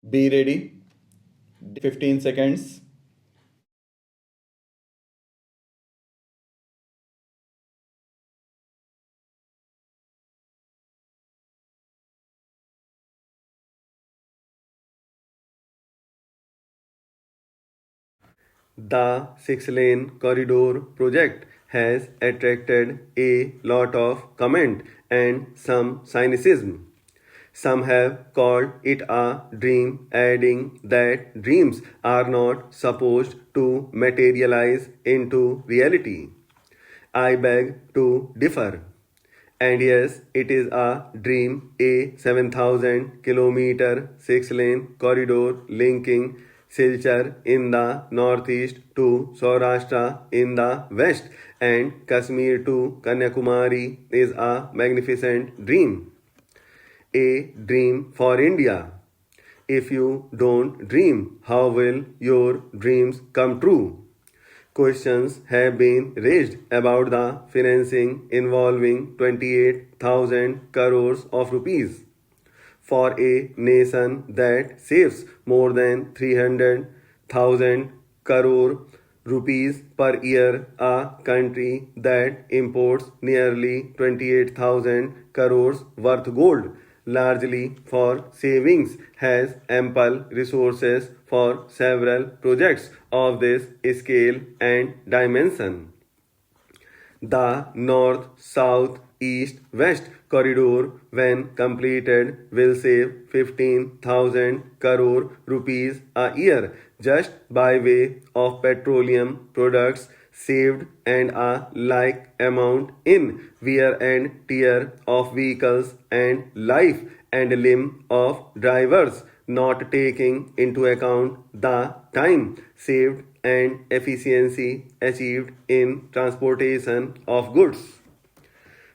Be ready. 15 seconds. The 6-lane corridor project has attracted a lot of comment and some cynicism. Some have called it a dream, adding that dreams are not supposed to materialize into reality. I beg to differ. And yes, it is a dream, a 7,000 kilometer 6-lane corridor linking Silchar in the northeast to Saurashtra in the west and Kashmir to Kanyakumari is a magnificent dream. A dream for India. If you don't dream, how will your dreams come true? Questions have been raised about the financing involving 28,000 crores of rupees for a nation that saves more than 300,000 crore rupees per year, a country that imports nearly 28,000 crores worth gold largely for savings has ample resources for several projects of this scale and dimension. The north, south, east, west corridor, when completed, will save 15,000 crore rupees a year just by way of petroleum products saved and a like amount in wear and tear of vehicles and life and limb of drivers, not taking into account the time saved and efficiency achieved in transportation of goods.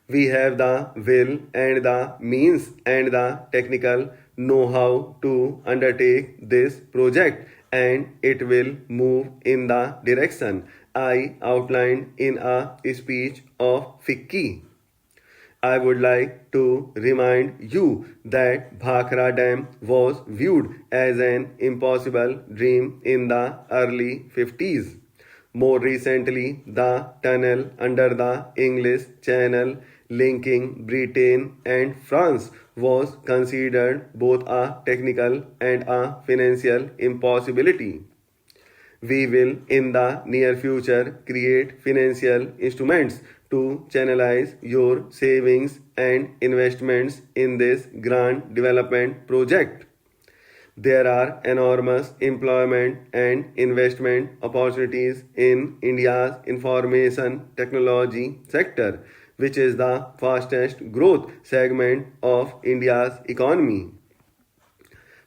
We have the will and the means and the technical know how to undertake this project, and it will move in the direction I outlined in a speech of FICCI. I would like to remind you that Bhakra Dam was viewed as an impossible dream in the early 50s. More recently, the tunnel under the English Channel linking Britain and France was considered both a technical and a financial impossibility. We will, in the near future, create financial instruments to channelize your savings and investments in this grand development project. There are enormous employment and investment opportunities in India's information technology sector, which is the fastest growth segment of India's economy.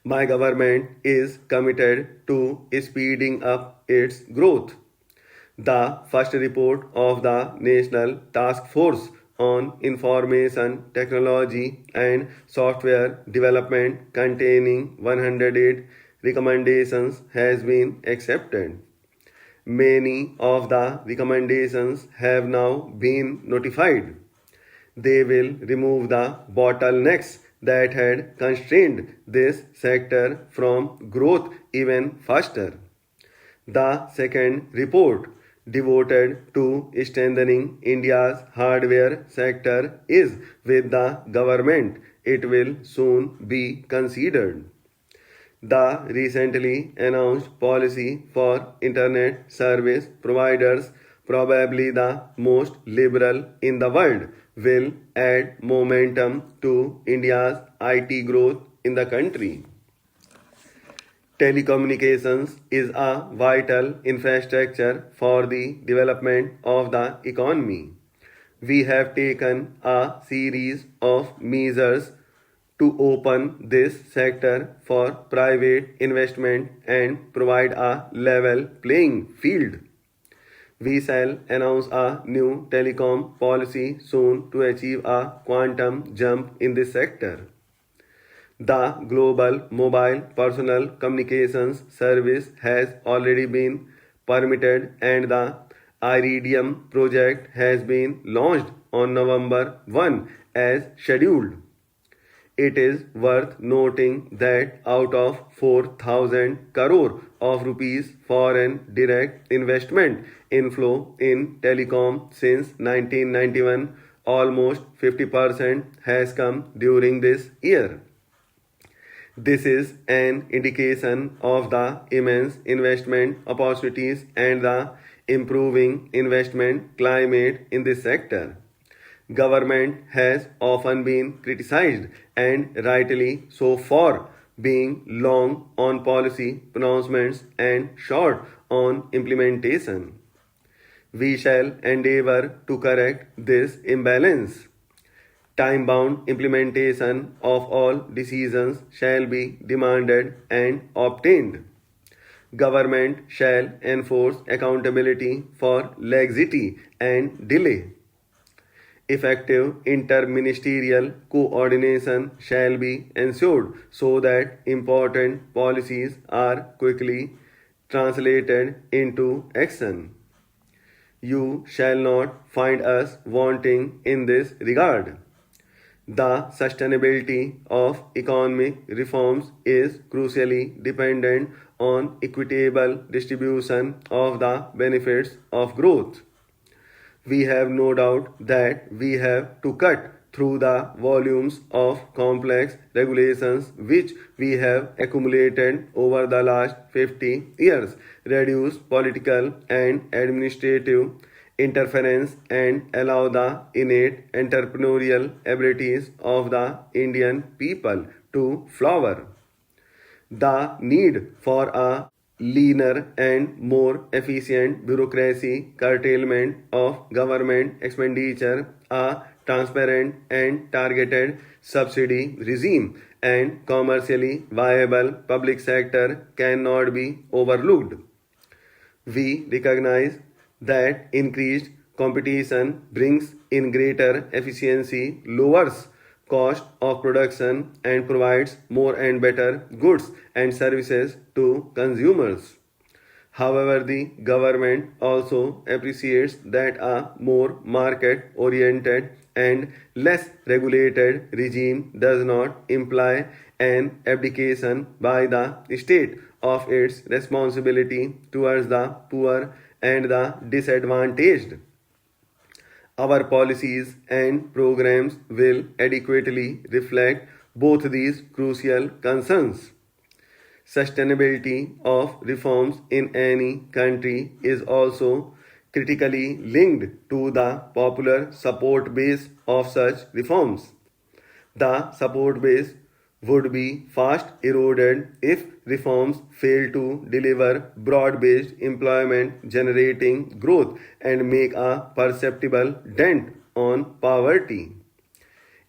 My government is committed to speeding up its growth. The first report of the National Task Force on Information Technology and Software Development, containing 108 recommendations, has been accepted. Many of the recommendations have now been notified. They will remove the bottlenecks that had constrained this sector from growth even faster. The second report, devoted to strengthening India's hardware sector, is with the government. It will soon be considered. The recently announced policy for internet service providers, probably the most liberal in the world, will add momentum to India's IT growth in the country. Telecommunications is a vital infrastructure for the development of the economy. We have taken a series of measures to open this sector for private investment and provide a level playing field. We shall announce a new telecom policy soon to achieve a quantum jump in this sector. The global mobile personal communications service has already been permitted, and the Iridium project has been launched on November 1 as scheduled. It is worth noting that out of 4,000 crore of rupees foreign direct investment inflow in telecom since 1991, almost 50% has come during this year. This is an indication of the immense investment opportunities and the improving investment climate in this sector. Government has often been criticized, and rightly so, for being long on policy pronouncements and short on implementation. We shall endeavor to correct this imbalance. Time-bound implementation of all decisions shall be demanded and obtained. Government shall enforce accountability for laxity and delay. Effective interministerial coordination shall be ensured so that important policies are quickly translated into action. You shall not find us wanting in this regard. The sustainability of economic reforms is crucially dependent on equitable distribution of the benefits of growth. We have no doubt that we have to cut through the volumes of complex regulations which we have accumulated over the last 50 years, reduce political and administrative interference, and allow the innate entrepreneurial abilities of the Indian people to flower. The need for a leaner and more efficient bureaucracy, curtailment of government expenditure, a transparent and targeted subsidy regime, and commercially viable public sector cannot be overlooked. We recognize that increased competition brings in greater efficiency, lowers cost of production, and provides more and better goods and services to consumers. However, the government also appreciates that a more market oriented and less regulated regime does not imply an abdication by the state of its responsibility towards the poor and the disadvantaged. Our policies and programs will adequately reflect both these crucial concerns. Sustainability of reforms in any country is also critically linked to the popular support base of such reforms. The support base would be fast eroded if reforms fail to deliver broad-based employment generating growth and make a perceptible dent on poverty.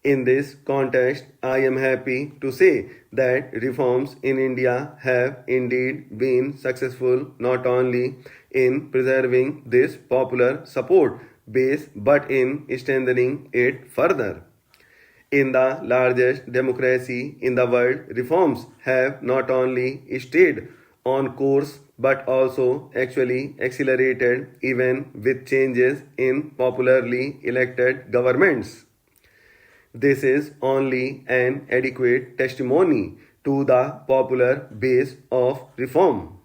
In this context, I am happy to say that reforms in India have indeed been successful not only in preserving this popular support base but in strengthening it further. In the largest democracy in the world, reforms have not only stayed on course but also actually accelerated even with changes in popularly elected governments. This is only an adequate testimony to the popular base of reform.